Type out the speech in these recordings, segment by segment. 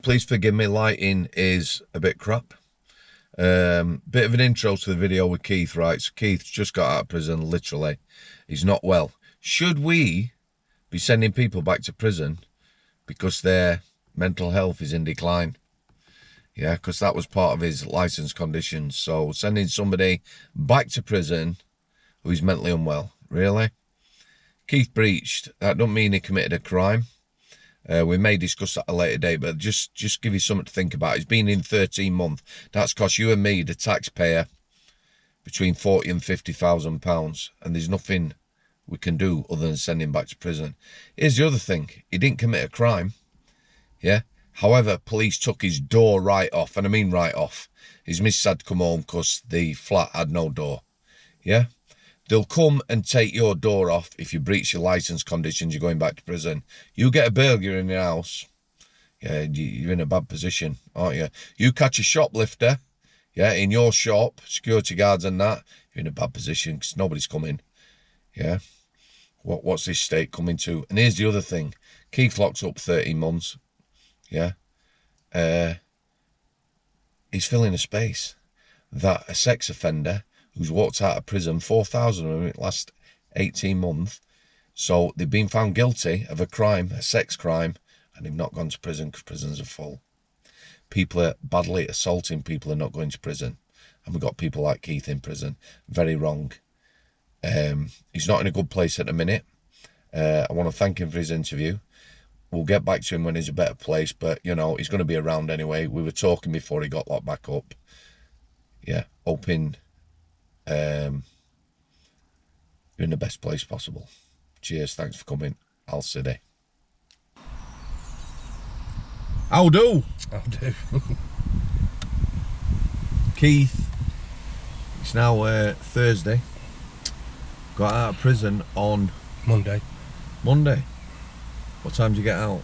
Please forgive me, lighting is a bit crap. Bit of an intro to the video with Keith, right? So Keith's just got out of prison, literally. He's not well. Should we be sending people back to prison because their mental health is in decline? Yeah, because that was part of his licence conditions. So sending somebody back to prison who is mentally unwell, really? Keith breached. That don't mean he committed a crime. We may discuss that at a later date, but just give you something to think about. He's been in 13 months. That's cost you and me, the taxpayer, between £40,000 and £50,000, and there's nothing we can do other than send him back to prison. Here's the other thing. He didn't commit a crime, yeah? However, police took his door right off, and I mean right off. His missus had to come home because the flat had no door, yeah? They'll come and take your door off if you breach your licence conditions, you're going back to prison. You get a burglar in your house, yeah, you're in a bad position, aren't you? You catch a shoplifter, yeah, in your shop, security guards and that, you're in a bad position because nobody's coming, yeah? What's this state coming to? And here's the other thing. Keith locks up 13 months, yeah? He's filling a space that a sex offender who's walked out of prison, 4,000 in the last 18 months. So they've been found guilty of a crime, a sex crime, and they've not gone to prison because prisons are full. People are badly assaulting people and not going to prison. And we've got people like Keith in prison. Very wrong. He's not in a good place at the minute. I want to thank him for his interview. We'll get back to him when he's a better place, but, you know, he's going to be around anyway. We were talking before he got locked back up. Yeah, hoping you're in the best place possible. Cheers, thanks for coming. Al City. How do? Keith, it's now Thursday. Got out of prison on Monday. What time did you get out?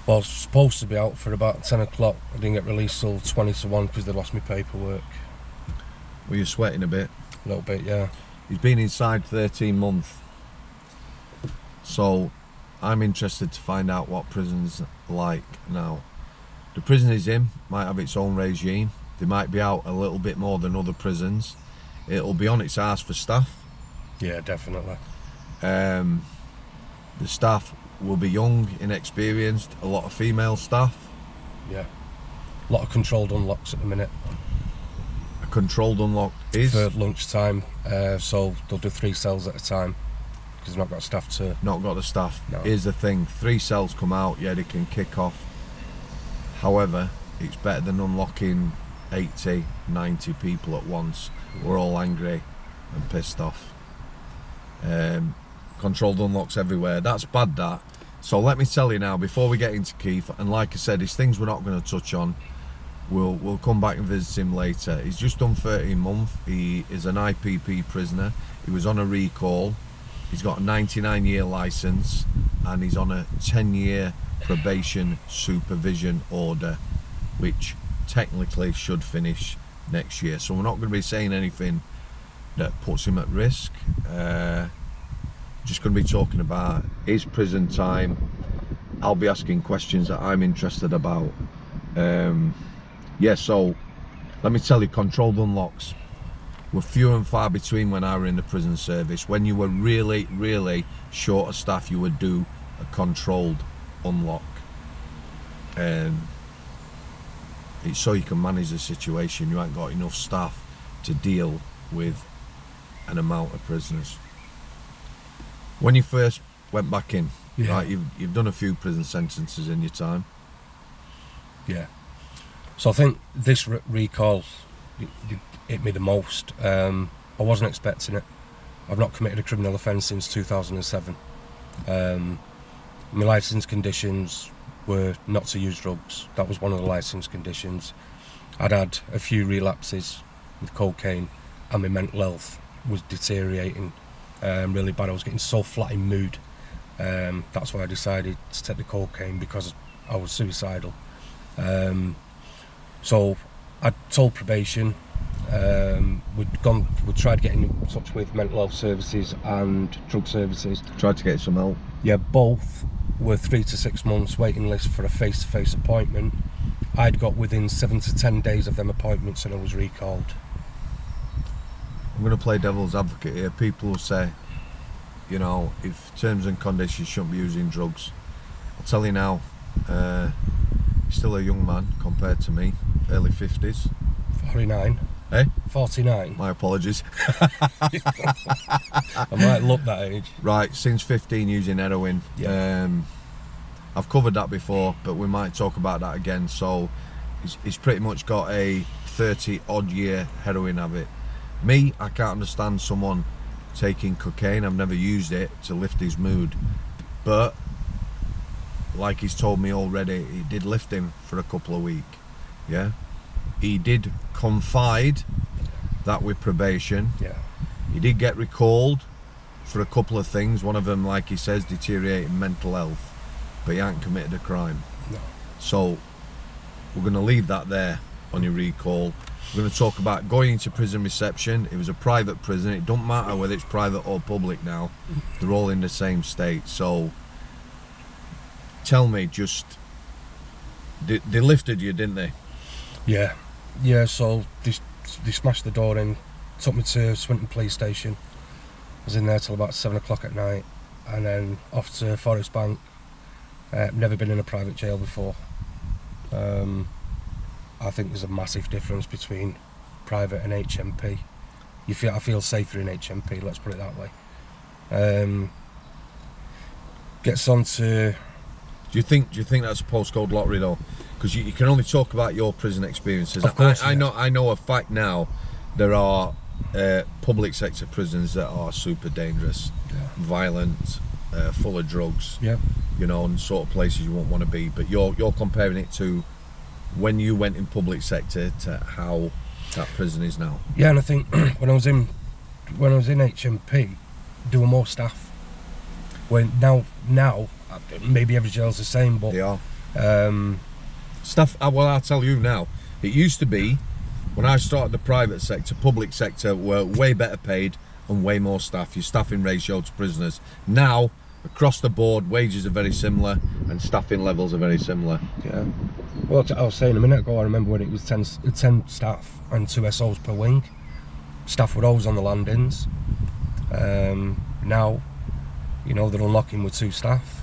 Well, I was supposed to be out for about 10 o'clock. I didn't get released till 20 to 1 because they lost me paperwork. Were you sweating a bit? A little bit, yeah. He's been inside 13 months. So I'm interested to find out what prison's like now. The prison he's in might have its own regime. They might be out a little bit more than other prisons. It'll be on its arse for staff. Yeah, definitely. The staff will be young, inexperienced, a lot of female staff. Yeah. A lot of controlled unlocks at the minute. A controlled unlock is? For lunchtime, so they'll do 3 cells at a time because they've not got staff to... Not got the staff. No. Here's the thing, 3 cells come out, yeah, they can kick off. However, it's better than unlocking 80, 90 people at once. We're all angry and pissed off. Controlled unlocks everywhere. That's bad, that. So let me tell you now, before we get into Keith, and like I said, it's things we're not going to touch on. We'll come back and visit him later. He's just done 13 months. He is an IPP prisoner. He was on a recall. He's got a 99-year licence, and he's on a 10-year probation supervision order, which technically should finish next year. So we're not going to be saying anything that puts him at risk. Just going to be talking about his prison time. I'll be asking questions that I'm interested about. Yeah, so let me tell you, controlled unlocks were few and far between when I were in the prison service. When you were really, really short of staff, you would do a controlled unlock. It's so you can manage the situation. You ain't got enough staff to deal with an amount of prisoners. When you first went back in, Yeah. right, you've done a few prison sentences in your time. Yeah. So I think this recall it hit me the most. I wasn't expecting it. I've not committed a criminal offence since 2007. My licence conditions were not to use drugs. That was one of the licence conditions. I'd had a few relapses with cocaine, and my mental health was deteriorating really bad. I was getting so flat in mood. That's why I decided to take the cocaine, because I was suicidal. So I told probation, We'd tried getting in touch with mental health services and drug services. Tried to get some help. Yeah, both were 3 to 6 months waiting list for a face-to-face appointment. I'd got within 7 to 10 days of them appointments and I was recalled. I'm going to play devil's advocate here. People will say, you know, if terms and conditions shouldn't be using drugs. I'll tell you now, you're still a young man compared to me, early 50s. 49. Eh? 49. My apologies. I might look that age. Right, since 15 using heroin. Yeah. I've covered that before, but we might talk about that again. So he's pretty much got a 30 odd year heroin habit. Me, I can't understand someone taking cocaine. I've never used it to lift his mood, but like he's told me already, it did lift him for a couple of weeks. Yeah, he did confide that with probation. Yeah. He did get recalled for a couple of things. One of them, like he says, deteriorating mental health, but he hadn't committed a crime. No. So we're going to leave that there on your recall. We're going to talk about going into prison reception. It was a private prison. It don't matter whether it's private or public now. They're all in the same state. So tell me, just they lifted you, didn't they? Yeah. Yeah, so they smashed the door in, took me to Swinton police station. I was in there till about 7 o'clock at night, and then off to Forest Bank. Never been in a private jail before. I think there's a massive difference between private and HMP. I feel safer in HMP, let's put it that way. Gets on to... Do you think that's a postcode lottery though? Because you can only talk about your prison experiences. Of course, I know a fact now. There are public sector prisons that are super dangerous, violent, full of drugs. Yeah. You know, and sort of places you won't want to be. But you're comparing it to when you went in public sector to how that prison is now. Yeah, and I think when I was in HMP, there were more staff. When now maybe every jail's the same, but They are. Staff. Well, I'll tell you now. It used to be when I started the private sector, public sector were way better paid and way more staff. Your staffing ratio to prisoners now. Across the board, wages are very similar and staffing levels are very similar. yeah. Well, I was saying a minute ago, I remember when it was 10 staff and 2 SOs per wing. Staff were always on the landings. Now, you know, they're unlocking with 2 staff.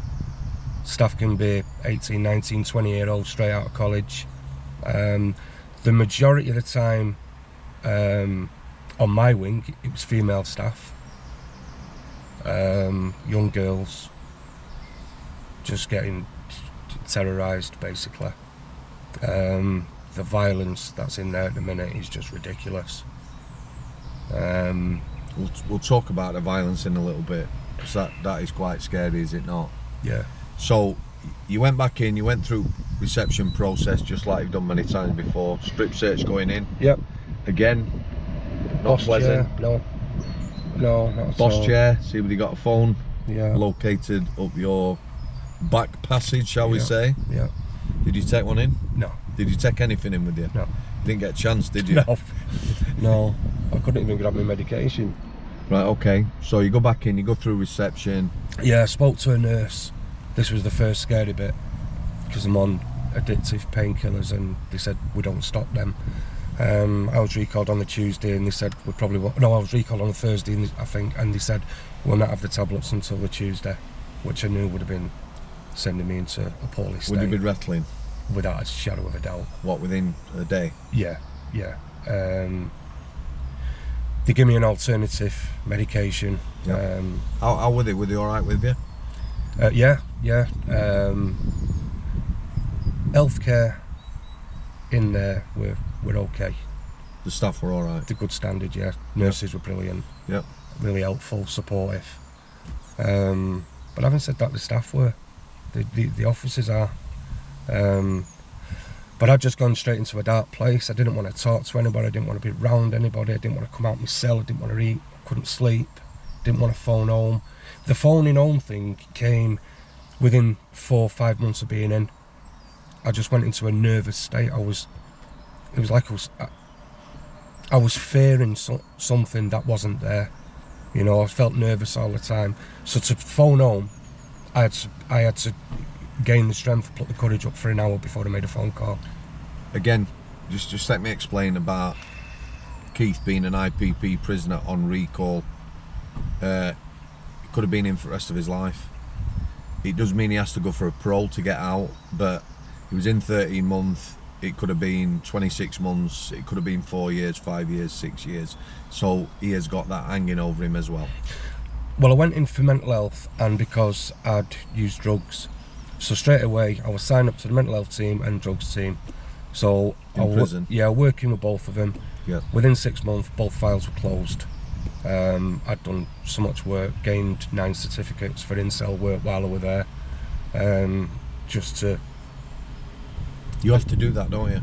Staff can be 18, 19, 20-year-olds straight out of college. The majority of the time on my wing, it was female staff. Young girls just getting terrorised, basically. The violence that's in there at the minute is just ridiculous. We'll talk about the violence in a little bit, because that is quite scary, is it not? Yeah. So you went back in, you went through reception process just like you've done many times before. Strip search going in. Yep. Again, not Boss pleasant. chair, no, not at Boss all. chair, see whether you got a phone Yeah. located up your back passage, shall we Yeah. say. Yeah. Did you take one in? No. Did you take anything in with you? No. Didn't get a chance, did you? No. No. I couldn't even grab my medication. Right, okay. So you go back in, you go through reception. Yeah, I spoke to a nurse. This was the first scary bit, because I'm on addictive painkillers and they said we don't stop them. I was recalled on the Tuesday and they said we probably won't. No, I was recalled on the Thursday, I think, and they said we'll not have the tablets until the Tuesday, which I knew would have been sending me into a poorly state. Would you be rattling? Without a shadow of a doubt. What, within a day? Yeah. They give me an alternative medication. Yeah. How were they? Were they all right with you? Yeah. Healthcare in there were okay. The staff were all right? The good standard, yeah. Nurses were brilliant. Yep. Really helpful, supportive. But having said that, the staff were. The officers are. But I'd just gone straight into a dark place. I didn't want to talk to anybody. I didn't want to be around anybody. I didn't want to come out of my cell. I didn't want to eat. I couldn't sleep. Didn't want to phone home. The phoning home thing came within 4 or 5 months of being in. I just went into a nervous state. It was like I was fearing something that wasn't there. You know, I felt nervous all the time. So to phone home, I had to gain the strength, put the courage up for an hour before I made a phone call. Again, just let me explain about Keith being an IPP prisoner on recall. He could have been in for the rest of his life. It does mean he has to go for a parole to get out, but he was in 13 months. It could have been 26 months. It could have been 4 years, 5 years, 6 years. So he has got that hanging over him as well. Well, I went in for mental health, and because I'd used drugs, so straight away I was signed up to the mental health team and drugs team. So in prison? Yeah, working with both of them. Yeah. Within 6 months, both files were closed. I'd done so much work, gained 9 certificates for in-cell work while I was there. Just to... You have to do that, don't you?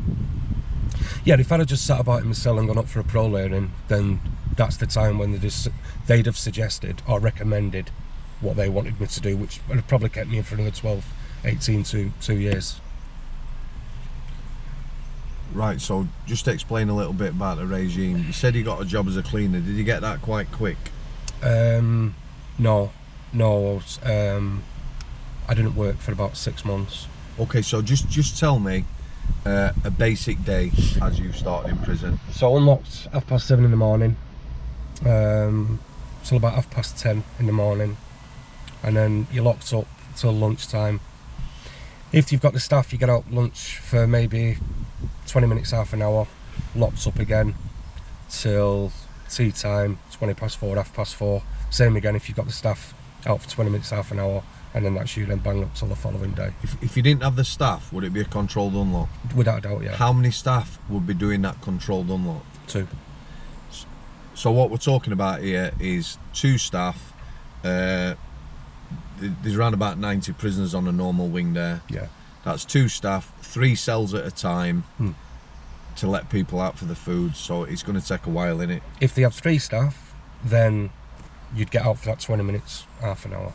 Yeah, if I'd have just sat about in my cell and gone up for a parole hearing, then that's the time when they'd have suggested or recommended what they wanted me to do, which would have probably kept me in for another 12, 18 to 2 years. Right, so just explain a little bit about the regime. You said you got a job as a cleaner. Did you get that quite quick? No. I didn't work for about 6 months. Okay, so just tell me a basic day as you started in prison. So unlocked 7:30 in the morning, till about 10:30 in the morning, and then you're locked up till lunchtime. If you've got the staff, you get out lunch for maybe 20 minutes, half an hour, locked up again till tea time, 4:20, 4:30. Same again if you've got the staff, out for 20 minutes, half an hour, and then that's you then bang up till the following day. If you didn't have the staff, would it be a controlled unlock? Without a doubt, yeah. How many staff would be doing that controlled unlock? 2. So what we're talking about here is 2 staff. There's around about 90 prisoners on a normal wing there. Yeah. That's 2 staff, 3 cells at a time to let people out for the food. So it's going to take a while, innit? If they have 3 staff, then you'd get out for that 20 minutes, half an hour.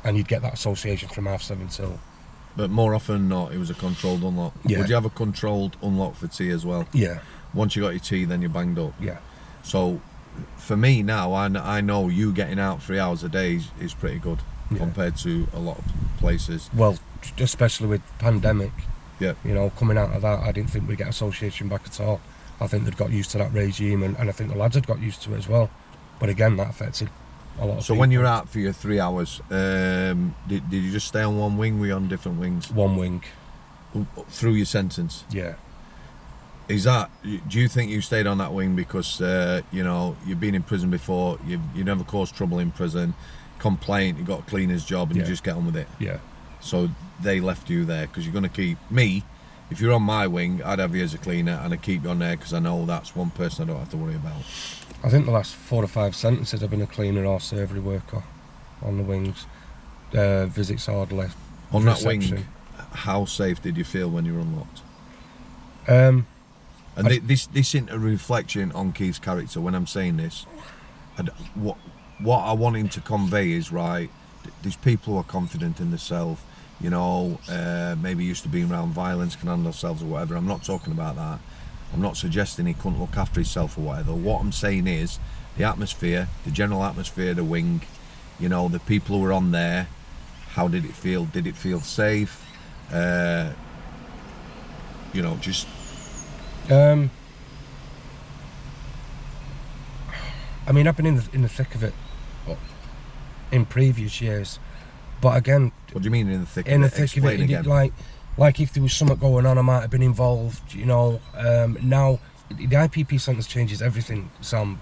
And you'd get that association from 7:30 till... But more often than not, it was a controlled unlock. Yeah. Would you have a controlled unlock for tea as well? Yeah. Once you got your tea, then you're banged up? Yeah. So for me now, I know you getting out 3 hours a day is pretty good compared to a lot of places. Well, especially with pandemic. Yeah. You know, coming out of that, I didn't think we'd get association back at all. I think they'd got used to that regime, and I think the lads had got used to it as well. But again, that affected a lot of So people. when you're out for your 3 hours, did you just stay on one wing? Were you on different wings? One wing. Through your sentence? Yeah. Do you think you stayed on that wing because, you know, you've been in prison before, you never caused trouble in prison, complaint, you got a cleaner's job and you just get on with it? Yeah. So they left you there because you're going to keep me. If you're on my wing, I'd have you as a cleaner and I'd keep you on there because I know that's one person I don't have to worry about. I think the last 4 or 5 sentences I've been a cleaner or surgery worker on the wings. Visits orderly. On reception. that wing, how safe did you feel when you were unlocked? And this isn't a reflection on Keith's character when I'm saying this. What I want him to convey is, right, these people who are confident in themselves, you know, maybe used to being around violence, can handle themselves or whatever. I'm not talking about that. I'm not suggesting he couldn't look after himself or whatever. What I'm saying is the atmosphere, the general atmosphere, the wing, you know, the people who were on there, how did it feel? Did it feel safe? You know, just... I mean, I've been in the thick of it in previous years, but again... What do you mean in the thick of it? In the thick of it, again. Like if there was something going on, I might have been involved, you know. Now, the IPP sentence changes everything, Sam.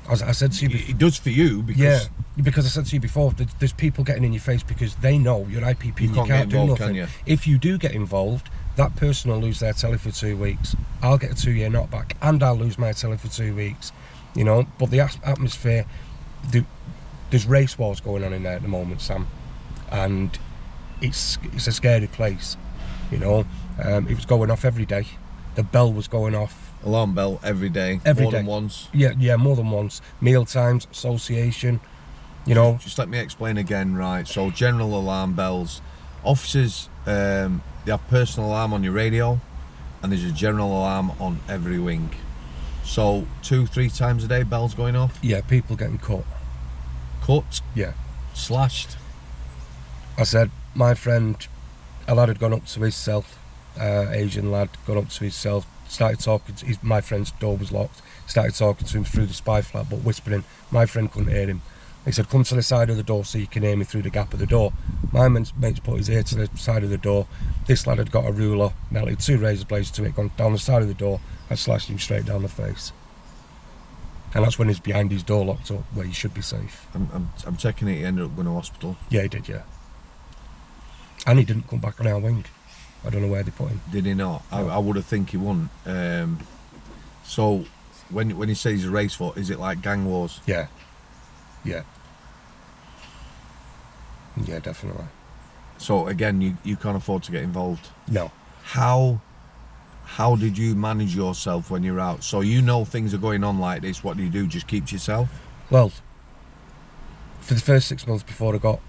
As I said to you before... It does for you, because... Yeah, because I said to you before, there's people getting in your face because they know you're IPP and you can't do nothing. Can you? If you do get involved, that person will lose their telly for 2 weeks. I'll get a 2-year knockback and I'll lose my telly for 2 weeks, you know. But the atmosphere, there's race wars going on in there at the moment, Sam, and it's a scary place, you know. It was going off every day. The bell was going off. Alarm bell every day. Every more day. Than once. Yeah, more than once. Meal times, association, you know. Just let me explain again, right? So general alarm bells, officers, they have personal alarm on your radio, and there's a general alarm on every wing. So 2-3 times a day, bells going off? Yeah, people getting cut. Cut? Yeah. Slashed? I said, my friend, a lad had gone up to his cell, Asian lad, gone up to his cell, started talking to my friend's door was locked, started talking to him through the spy flap, but whispering. My friend couldn't hear him. He said, come to the side of the door so you can hear me through the gap of the door. My mate's put his ear to the side of the door. This lad had got a ruler, melted 2 razor blades to it, gone down the side of the door, and slashed him straight down the face. And that's when he's behind his door locked up, where he should be safe. I'm taking it he ended up going to hospital. Yeah, he did, yeah. And he didn't come back on our wing. I don't know where they put him. Did he not? No. I would have think he wouldn't. So when he says he's a race for, is it like gang wars? Yeah. Yeah. Yeah, definitely. So again, you can't afford to get involved. No. How did you manage yourself when you're out? So you know things are going on like this. What do you do? Just keep to yourself? Well, for the first 6 months before I got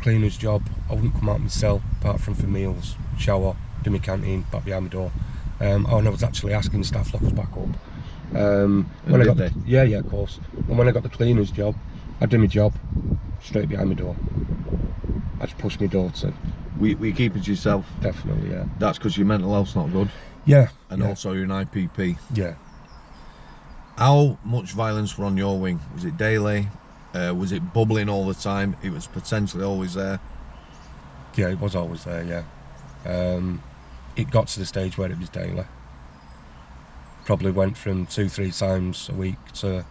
cleaner's job, I wouldn't come out of my cell apart from for meals, shower, do my canteen, back behind my door. And I was actually asking the staff lockers back up. When I got yeah, of course. And when I got the cleaner's job, I did my job straight behind my door. I just pushed my door to. We keep it to yourself. Definitely, yeah. That's because your mental health's not good. Yeah. And yeah. also you're an IPP. Yeah. How much violence were on your wing? Was it daily? Was it bubbling all the time? It was potentially always there. Yeah, it was always there, yeah. It got to the stage where it was daily. Probably went from 2-3 times a week to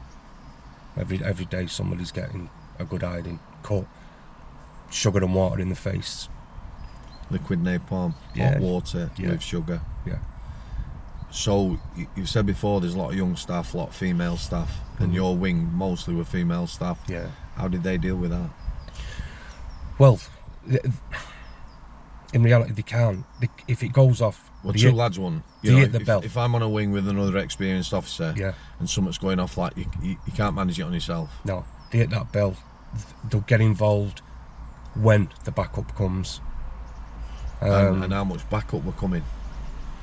every day somebody's getting a good hiding, cut, sugar and water in the face. Liquid napalm, Yeah. hot water Yeah. with sugar. Yeah. So you've said before there's a lot of young staff, a lot of female staff, and your wing mostly were female staff. Yeah. How did they deal with that? Well, in reality they can't. If it goes off... Well, they two hit- lads won. they You know, hit the bell. if I'm on a wing with another experienced officer, Yeah. and something's going off, like you can't manage it on yourself. No, they hit that bell. They'll get involved when the backup comes. And how much backup were coming?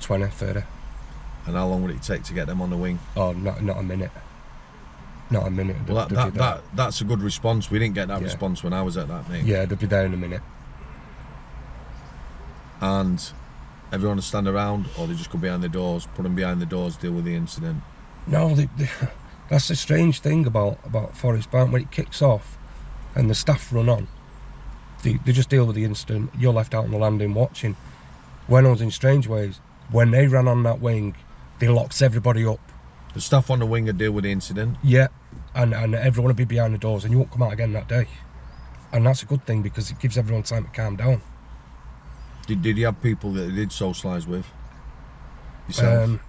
20, 30. And how long would it take to get them on the wing? Oh, not a minute. Not a minute. Well, They'll be there. that's a good response. We didn't get that Yeah. response when I was at that meeting. Yeah, they'll be there in a minute. And everyone to stand around, or they just go behind the doors, put them behind the doors, deal with the incident. No, that's the strange thing about Forest Bank. When it kicks off and the staff run on, they just deal with the incident. You're left out on the landing watching. When I was in Strangeways, when they ran on that wing, they locked everybody up. The staff on the wing would deal with the incident. Yeah, and everyone would be behind the doors and you won't come out again that day. And that's a good thing because it gives everyone time to calm down. Did you have people that you did socialise with? Yourself?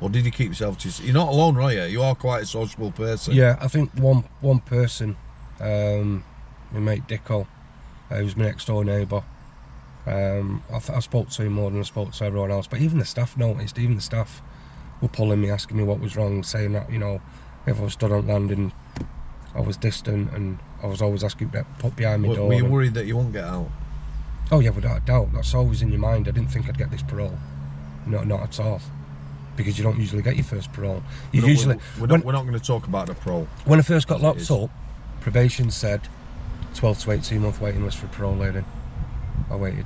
Or did you keep yourself to yourself? You're not alone, are you? You are quite a sociable person. Yeah, I think one person, my mate Dicko, who was my next door neighbour, I spoke to him more than I spoke to everyone else, but even the staff noticed. Even the staff were pulling me, asking me what was wrong, saying that, you know, if I was stood on landing, I was distant, and I was always asking to put behind my door. Were you worried that you won't get out? Oh yeah, without a doubt. That's always in your mind. I didn't think I'd get this parole. No, not at all. Because you don't usually get your first parole. We're not going to talk about the parole. When I first got locked up, probation said 12 to 18 month waiting list for parole later. I waited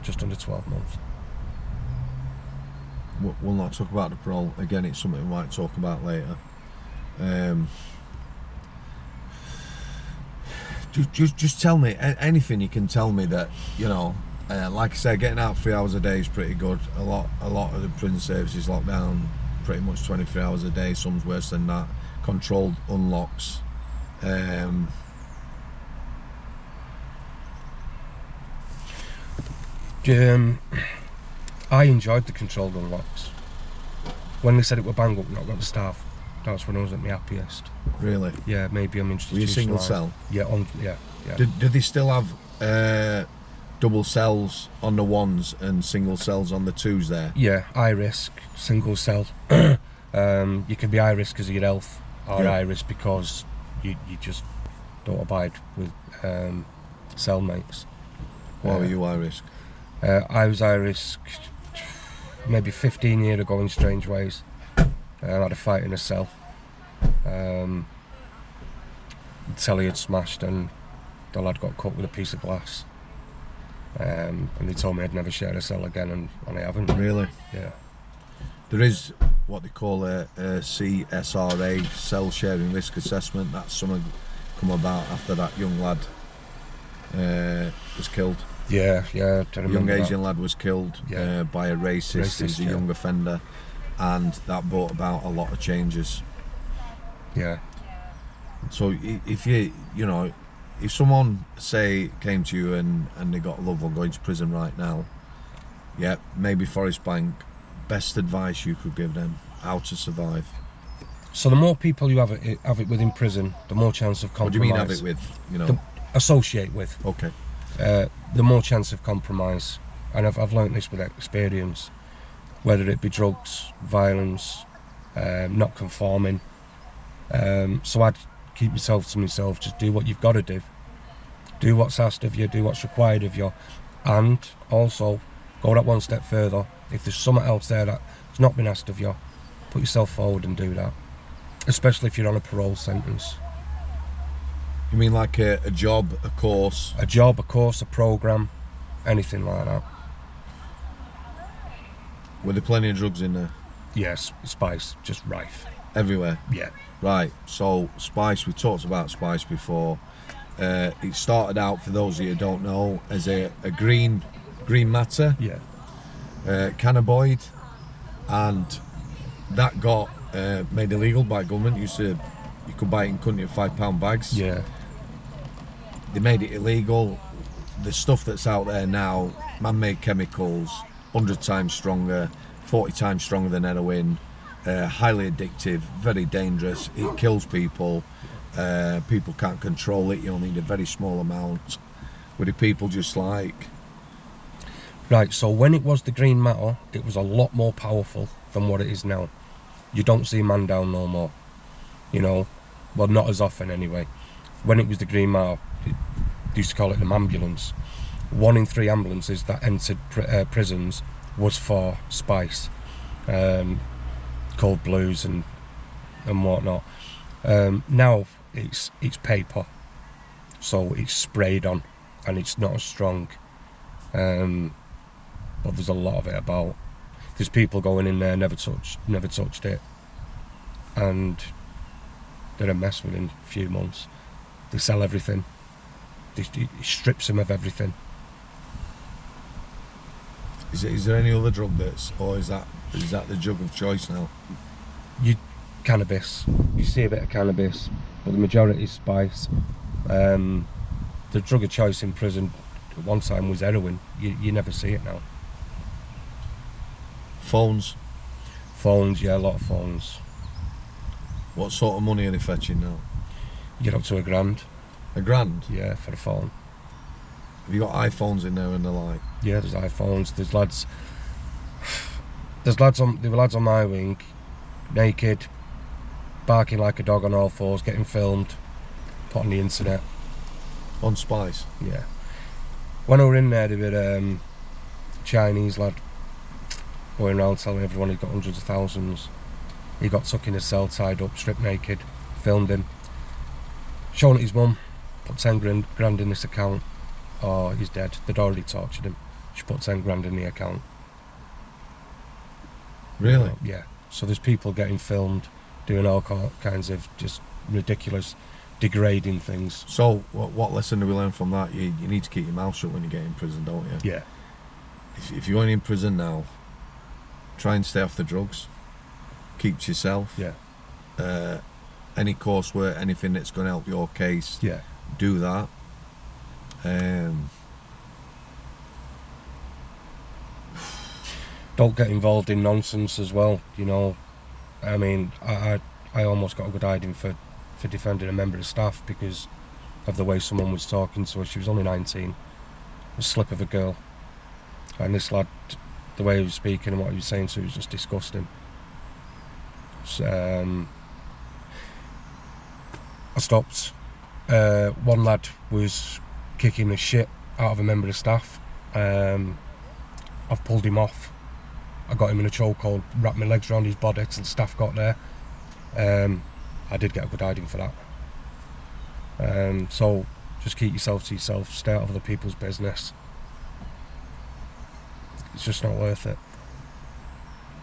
just under 12 months. We'll not talk about the parole. Again, it's something we might talk about later. Just tell me anything you can tell me that, you know, like I said, getting out 3 hours a day is pretty good. A lot of the prison services locked down pretty much 23 hours a day. Some's worse than that. Controlled unlocks. I enjoyed the controlled unlocks. When they said it were bang up, not got the staff, that's when I was at my happiest. Really? Yeah, maybe I'm institutionalised. Were you single cell? Yeah, yeah. Did they still have double cells on the ones and single cells on the twos there? Yeah, high risk, single cell. You can be high risk because of your health, or high risk because you just don't abide with cellmates. Why were you high risk? I was high risk maybe 15 years ago in Strangeways. I had a fight in a cell. The telly had smashed and the lad got cut with a piece of glass. And they told me I'd never share a cell again, and I haven't. Really? Yeah. There is what they call a CSRA, cell sharing risk assessment. That's something come about after that young lad was killed. Yeah, yeah. A young Asian lad was killed by a racist. He's a young offender, and that brought about a lot of changes. Yeah. So if you know, if someone say came to you and they got a loved one going to prison right now, yeah, maybe Forest Bank, best advice you could give them how to survive. So the more people you have it with in prison, the more chance of compromise. What do you mean have it with? You know, associate with. Okay. The more chance of compromise, and I've learnt this with experience, whether it be drugs, violence, not conforming. So I'd keep myself to myself, just do what you've got to do what's asked of you, do what's required of you, and also go that one step further. If there's something else there that's not been asked of you, put yourself forward and do that, especially if you're on a parole sentence. You mean like a job, a course? A job, a course, a programme, anything like that. Were there plenty of drugs in there? Yes, spice, just rife. Everywhere? Yeah. Right, so spice, we talked about spice before. It started out, for those of you who don't know, as a green matter, Yeah. cannabinoid, and that got made illegal by government. You could buy it in country in £5 bags. Yeah. They made it illegal. The stuff that's out there now, man-made chemicals, 100 times stronger, 40 times stronger than heroin, highly addictive, very dangerous. It kills people. People can't control it. You only need a very small amount. Were the people just like... Right, so when it was the green matter, it was a lot more powerful than what it is now. You don't see man down no more. You know, well, not as often anyway. When it was the green matter, they used to call it an ambulance. 1 in 3 ambulances that entered prisons was for spice, cold blues and whatnot. Now it's paper, so it's sprayed on and it's not as strong. But there's a lot of it about. There's people going in there never touched it, and they're a mess within a few months. They sell everything. It strips them of everything. Is there any other drug or is that the drug of choice now? Cannabis. You see a bit of cannabis, but the majority is spice. The drug of choice in prison at one time was heroin. You never see it now. Phones? Phones, yeah, a lot of phones. What sort of money are they fetching now? You get up to £1,000. £1,000? Yeah, for a phone. Have you got iPhones in there and the like? Yeah, there's iPhones. There were lads on my wing, naked, barking like a dog on all fours, getting filmed, put on the internet. On spice? Yeah. When I were in there were a Chinese lad going around telling everyone he'd got hundreds of thousands. He got stuck in a cell, tied up, stripped naked, filmed him, shown at his mum, put 10 grand in this account. Oh, he's dead. They'd already tortured him. She put 10 grand in the account. Really? Yeah. So there's people getting filmed doing all kinds of just ridiculous, degrading things. So what lesson do we learn from that? You need to keep your mouth shut when you get in prison, don't you? Yeah. If you're going in prison now, try and stay off the drugs. Keep to yourself. Yeah. Any coursework, anything that's going to help your case, Yeah. do that. Don't get involved in nonsense as well, you know. I mean, I almost got a good hiding for defending a member of staff because of the way someone was talking to her. She was only 19, a slip of a girl, and this lad, the way he was speaking and what he was saying to her was just disgusting. So, I stopped. One lad was kicking the shit out of a member of staff. I've pulled him off I got him in a chokehold, wrapped my legs around his body till staff got there. I did get a good hiding for that. So just keep yourself to yourself, stay out of other people's business. It's just not worth it.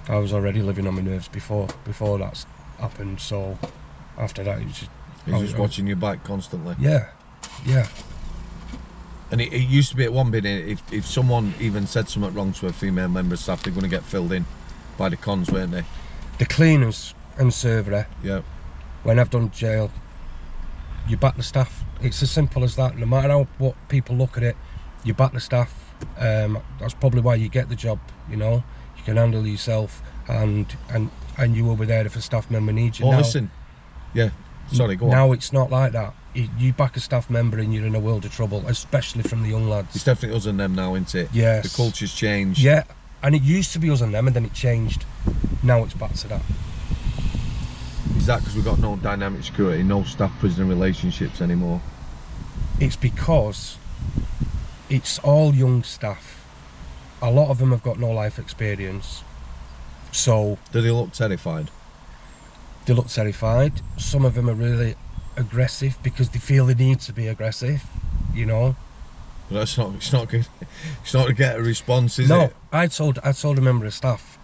I was already living on my nerves before that's happened, so after that it was just... You're just watching your back constantly. Yeah. And it used to be at one bit, if someone even said something wrong to a female member of staff, they're going to get filled in by the cons, weren't they? The cleaners and server, Yeah. when I've done jail, you back the staff. It's as simple as that. No matter what people look at it, you back the staff. That's probably why you get the job, you know. You can handle yourself, and you will be there if a staff member needs you. Oh, now, listen. Yeah. Sorry, go on. Now it's not like that. You back a staff member and you're in a world of trouble, especially from the young lads. It's definitely us and them now, isn't it? Yes. The culture's changed. Yeah, and it used to be us and them, and then it changed. Now it's back to that. Is that because we've got no dynamic security, no staff-prisoner relationships anymore? It's because it's all young staff. A lot of them have got no life experience, so Do they look terrified? they look terrified. Some of them are really aggressive because they feel they need to be aggressive, you know. But it's not good. It's not to get a response, is No, it? I told a member of staff,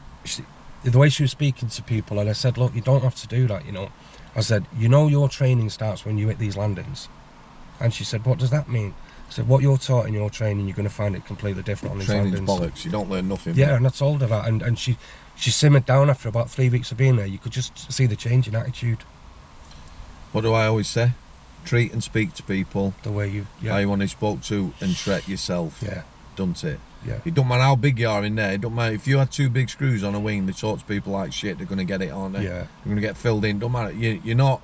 the way she was speaking to people, and I said, look, you don't have to do that, you know. I said, you know, your training starts when you hit these landings. And she said, what does that mean? I said, what you're taught in your training, you're going to find it completely different on these Training's landings. bollocks. You don't learn nothing. Yeah, and I told her that, and she simmered down after about 3 weeks of being there. You could just see the change in attitude. What do I always say? Treat and speak to people The way you, how you want to be spoke to, and treat yourself. yeah, Don't it? yeah. It don't matter how big you are in there. It don't matter if you had 2 big screws on a wing. They talk to people like shit. They're going to get it, aren't they? Yeah. They're going to get filled in. Don't matter. You're not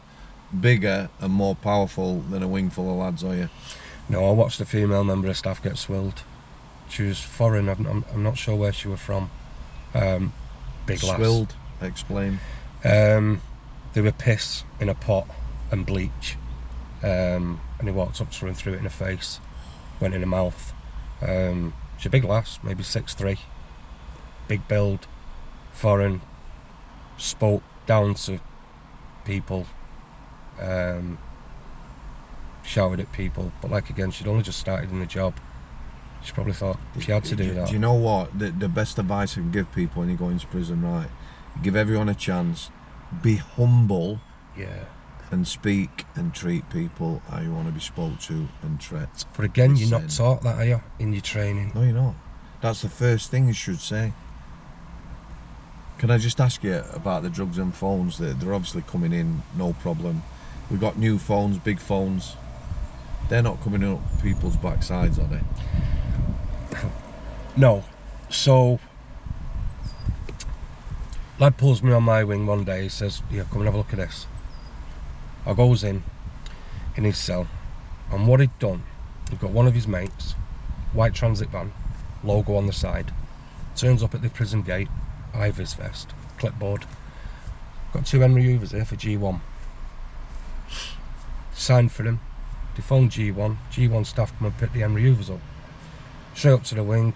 bigger and more powerful than a wing full of lads, are you? No, I watched a female member of staff get swilled. She was foreign. I'm not sure where she was from. Big lass. Swilled. Explain. They were piss in a pot and bleach. And he walked up to her and threw it in her face. Went in her mouth. She's a big lass, maybe 6'3", big build, foreign, spoke down to people, shouted at people, but like again, she'd only just started in the job. She probably thought she had to do that. Do you know what? The best advice I can give people when you go into prison, right? Give everyone a chance, be humble, Yeah. and speak and treat people how you want to be spoke to and treat. But again, you're not taught that, are you, in your training? No, you're not. That's the first thing you should say. Can I just ask you about the drugs and phones? They're obviously coming in, no problem. We've got new phones, big phones. They're not coming up people's backsides, are they? No. So, lad pulls me on my wing one day. He says, yeah, come and have a look at this. I goes in his cell, and what he'd done, he'd got one of his mates, white transit van, logo on the side, turns up at the prison gate, Ivis vest, clipboard, got 2 Henry Hoovers here for G1, signed for him. They phoned G1 staff come and pick the Henry Hoovers up, straight up to the wing.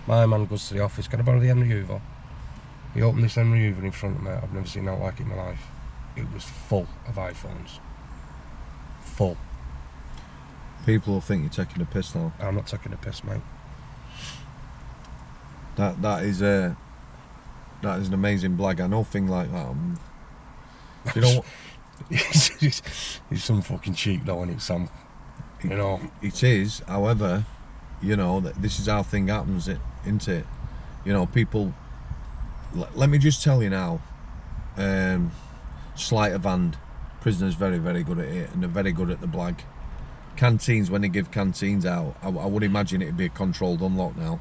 My man goes to the office, can I borrow the Henry Hoover? He opened this Henry Hoover in front of me. I've never seen that like it in my life. It was full of iPhones. Full. People will think you're taking a piss now. I'm not taking a piss, mate. That is an amazing blag. I know a thing like that. You know what? It's some fucking cheek though, and it's some, you know. It is. However, you know, this is how thing happens, isn't it? You know, people. Let me just tell you now. Sleight of hand. Prisoners very, very good at it, and they're very good at the blag. Canteens, when they give canteens out, I would imagine it'd be a controlled unlock now.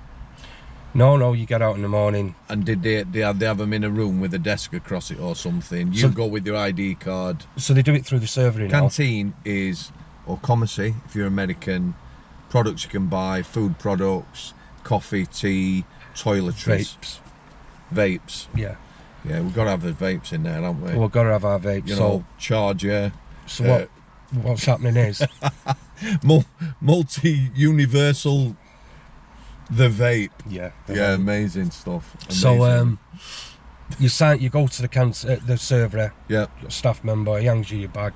No, you get out in the morning. And did they have them in a room with a desk across it or something? You So- go with your ID card. So they do it through the server now. Canteen is, or commissary, if you're American, products you can buy, food products, coffee, tea, toiletries. Vapes. Yeah. Yeah, we've got to have the vapes in there, haven't we? We've got to have our vapes. You know, charger. So what's happening is, Multi-universal The vape. Yeah. Yeah, amazing stuff. Amazing. So you go to the server. Yeah. Your staff member, he hangs you your bag.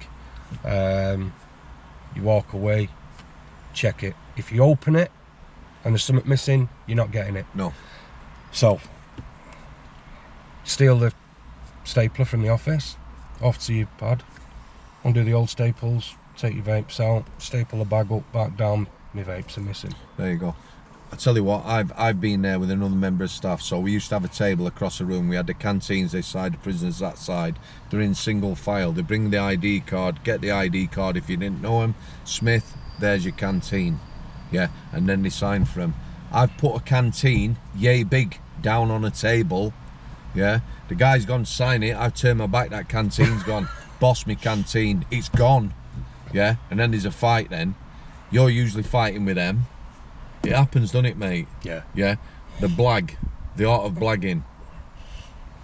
You walk away, check it. If you open it and there's something missing, you're not getting it. No. So steal the stapler from the office, off to your pad, undo the old staples, take your vapes out, staple the bag up, back down, my vapes are missing. There you go. I tell you what, I've been there with another member of staff. So we used to have a table across the room. We had the canteens this side, the prisoners that side. They're in single file. They bring the ID card, get the ID card. If you didn't know him, Smith, there's your canteen. Yeah, and then they sign for him. I've put a canteen, yay big, down on a table. Yeah, the guy's gone to sign it. I've turned my back, that canteen's gone. Boss me canteen, it's gone. Yeah, and then there's a fight then. You're usually fighting with them. It happens, doesn't it, mate? Yeah. Yeah. The blag, the art of blagging.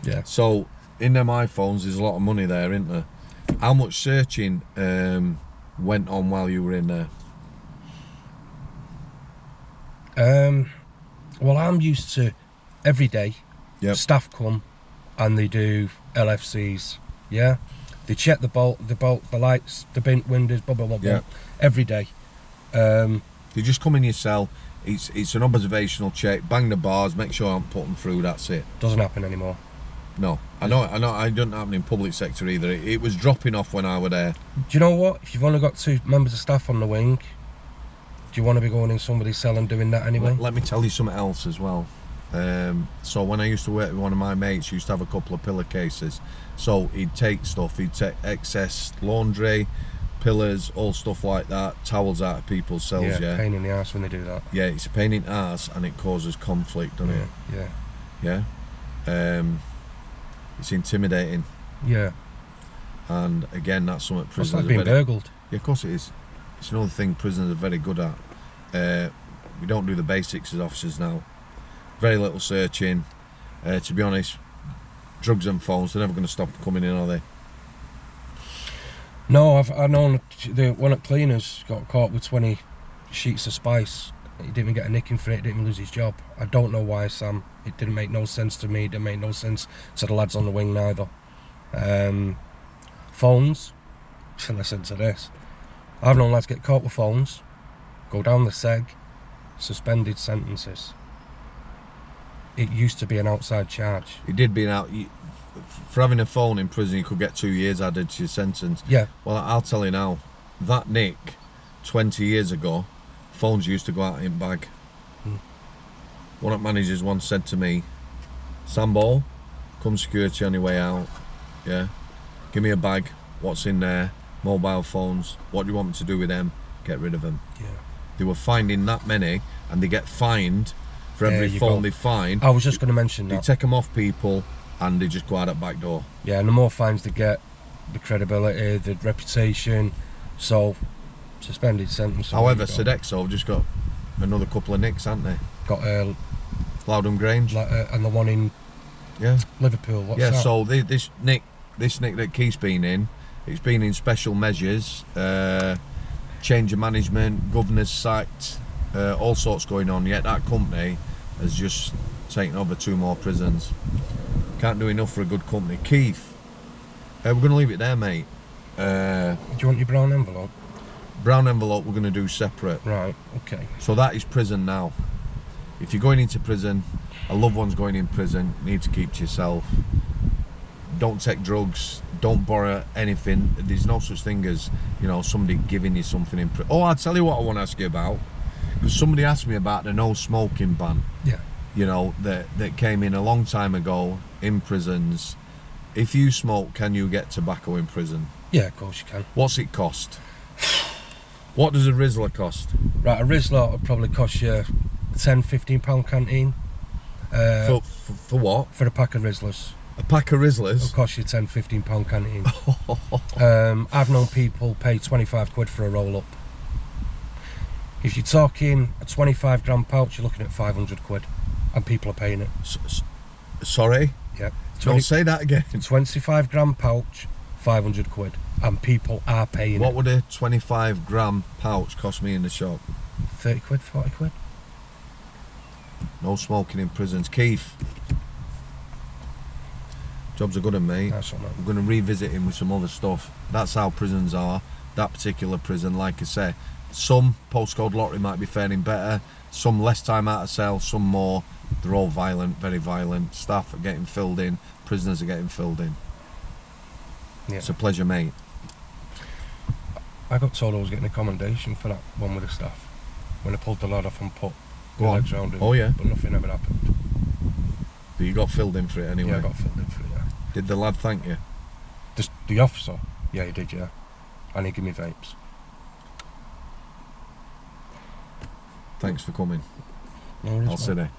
Yeah. So in them iPhones, there's a lot of money there, isn't there? How much searching went on while you were in there? Well, I'm used to every day. Yep. Staff come and they do LFCs. Yeah. They check the lights, the bin windows, blah blah blah. Yeah. Every day. You just come in your cell. It's an observational check. Bang the bars. Make sure I don't put them through. That's it. Doesn't happen anymore. No, I know. It doesn't happen in public sector either. It was dropping off when I was there. Do you know what? If you've only got 2 members of staff on the wing, do you want to be going in somebody's cell and doing that anyway? Let me tell you something else as well. So when I used to work with one of my mates, used to have a couple of pillowcases. So he'd take stuff. He'd take excess laundry, pillars, all stuff like that, towels out of people's cells. Yeah. Pain in the arse when they do that. Yeah, it's a pain in the arse and it causes conflict, doesn't it? Yeah. Yeah. It's intimidating. Yeah. And again, that's something It's prisoners like being are very, burgled. yeah, of course it is. It's another thing prisoners are very good at. We don't do the basics as officers now. Very little searching. To be honest, drugs and phones, they're never going to stop coming in, are they? No, I know the one at Cleaners got caught with 20 sheets of spice. He didn't even get a nicking for it, didn't even lose his job. I don't know why, Sam. It didn't make no sense to me, it didn't make no sense to the lads on the wing neither. Phones, listen to this. I've known lads get caught with phones, go down the seg, suspended sentences. It used to be an outside charge. It did be for having a phone in prison, you could get 2 years added to your sentence. Yeah. Well, I'll tell you now, that nick 20 years ago, phones used to go out in bag. One of the managers once said to me, Sambo, come security on your way out. Yeah. Give me a bag. What's in there? Mobile phones. What do you want me to do with them? Get rid of them. Yeah. They were finding that many, and they get fined for every phone they find. I was just going to mention They that. take them off people, and they just go out that back door. Yeah, and the more fines they get, the credibility, the reputation, so suspended sentence. However, Sodexo have just got another couple of nicks, haven't they? Got Loudon Grange. and the one in Liverpool. What's that? So this nick that Keith's been in, it's been in special measures, change of management, governors sacked, all sorts going on. Yet that company has just taken over 2 more prisons. Can't do enough for a good company. Keith, we're going to leave it there, mate. Do you want your brown envelope? Brown envelope we're going to do separate. Right, okay. So that is prison now. If you're going into prison, a loved one's going in prison, you need to keep to yourself. Don't take drugs, don't borrow anything. There's no such thing as, somebody giving you something in prison. Oh, I'll tell you what I want to ask you about. Because somebody asked me about the no smoking ban. Yeah. That came in a long time ago in prisons. If you smoke, can you get tobacco in prison? Yeah, of course you can. What's it cost? What does a Rizzler cost? Right, a Rizzler would probably cost you £10-15 canteen. For what? For a pack of Rizzlers. A pack of Rizzlers? It'll cost you £10-15 canteen. I've known people pay 25 quid for a roll up. If you're talking a 25 gram pouch, you're looking at 500 quid. And people are paying it. Sorry? Yeah. Don't say that again. 25 gram pouch, 500 quid. And people are paying What it. would a 25 gram pouch cost me in the shop? 30 quid, 40 quid. No smoking in prisons. Keith, job's a good one, mate. That's what I'm going to revisit him with some other stuff. That's how prisons are. That particular prison, like I say, some postcode lottery might be faring better, some less time out of cell, some more. They're all violent, very violent. Staff are getting filled in, prisoners are getting filled in. Yeah. It's a pleasure, mate. I got told I was getting a commendation for that one with the staff when I pulled the lad off and put Go the on. legs round him. Oh, yeah. But nothing ever happened. But you got filled in for it anyway. Yeah, I got filled in for it, yeah. Did the lad thank you? The officer? Yeah, he did, yeah. And he gave me vapes. Thanks for coming. No worries, I'll mate. sit there.